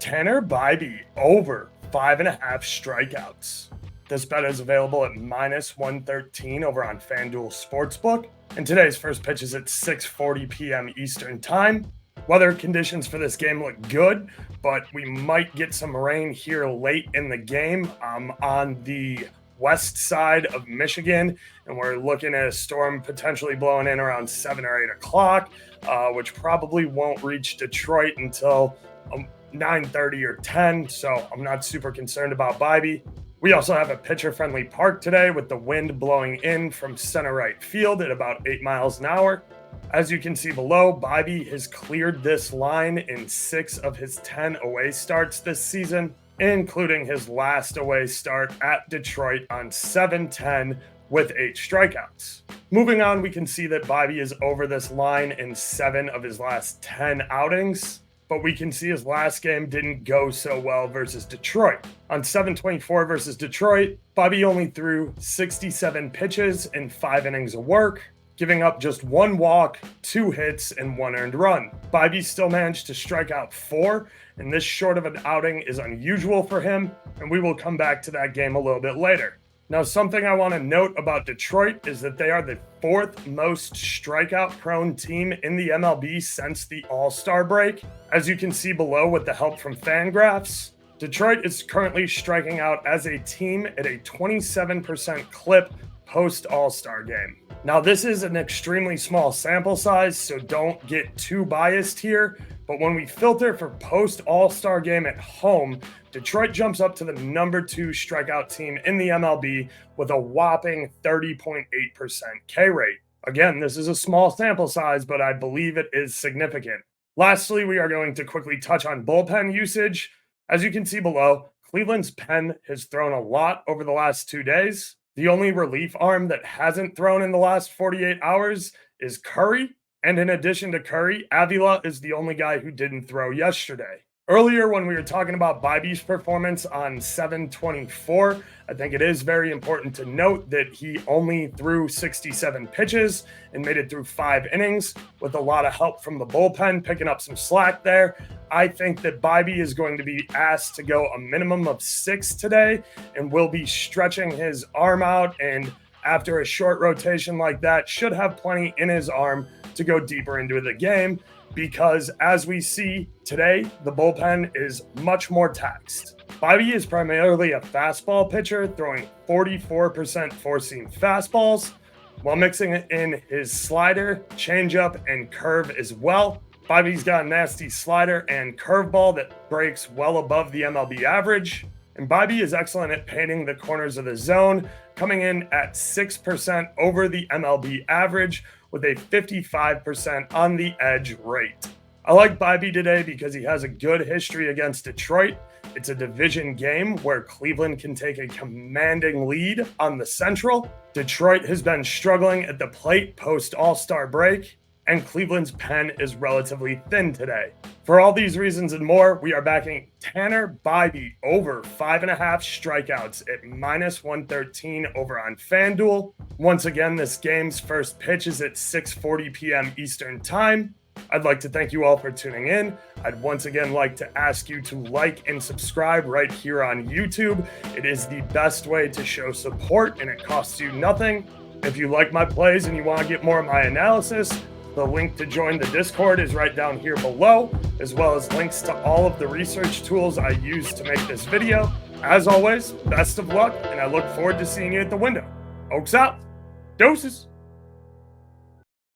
Tanner Bibee over 5.5 strikeouts. This bet is available at -113 over on FanDuel Sportsbook. And today's first pitch is at 6:40 p.m. Eastern Time. Weather conditions for this game look good, but we might get some rain here late in the game. On the west side of Michigan, and we're looking at a storm potentially blowing in around 7 or 8 o'clock, which probably won't reach Detroit until 9:30 or 10, so I'm not super concerned about Bibee. We also have a pitcher-friendly park today with the wind blowing in from center right field at about 8 miles an hour. As you can see below, Bibee has cleared this line in 6 of his 10 away starts this season, including his last away start at Detroit on 7/10 with 8 strikeouts. Moving on, we can see that Bibee is over this line in 7 of his last 10 outings, but we can see his last game didn't go so well versus Detroit. On 7/24 versus Detroit, Bibee only threw 67 pitches in 5 innings of work, giving up just 1 walk, 2 hits, and 1 earned run. Bibee still managed to strike out 4, and this short of an outing is unusual for him, and we will come back to that game a little bit later. Now, something I want to note about Detroit is that they are the 4th most strikeout-prone team in the MLB since the All-Star break. As you can see below with the help from Fangraphs, Detroit is currently striking out as a team at a 27% clip post-All-Star game. Now, this is an extremely small sample size, so don't get too biased here. But when we filter for post-All-Star game at home, Detroit jumps up to the number 2 strikeout team in the MLB with a whopping 30.8% K rate. Again, this is a small sample size, but I believe it is significant. Lastly, we are going to quickly touch on bullpen usage. As you can see below, Cleveland's pen has thrown a lot over the last 2 days. The only relief arm that hasn't thrown in the last 48 hours is Curry. And in addition to Curry, Avila is the only guy who didn't throw yesterday. Earlier, when we were talking about Bibee's performance on 7/24, I think it is very important to note that he only threw 67 pitches and made it through 5 innings with a lot of help from the bullpen, picking up some slack there. I think that Bibee is going to be asked to go a minimum of 6 today and will be stretching his arm out, and after a short rotation like that, should have plenty in his arm to go deeper into the game, because as we see today, the bullpen is much more taxed. Bibee is primarily a fastball pitcher, throwing 44% four-seam fastballs, while mixing in his slider, changeup, and curve as well. Bibee's got a nasty slider and curveball that breaks well above the MLB average. And Bibee is excellent at painting the corners of the zone, coming in at 6% over the MLB average with a 55% on the edge rate. I like Bibee today because he has a good history against Detroit. It's a division game where Cleveland can take a commanding lead on the Central. Detroit has been struggling at the plate post All-Star break, and Cleveland's pen is relatively thin today. For all these reasons and more, we are backing Tanner Bibee over 5.5 strikeouts at -113 over on FanDuel. Once again, this game's first pitch is at 6:40 p.m. Eastern Time. I'd like to thank you all for tuning in. I'd once again like to ask you to like and subscribe right here on YouTube. It is the best way to show support, and it costs you nothing. If you like my plays and you want to get more of my analysis, the link to join the Discord is right down here below, as well as links to all of the research tools I used to make this video. As always, best of luck, and I look forward to seeing you at the window. Oaks out. Doses.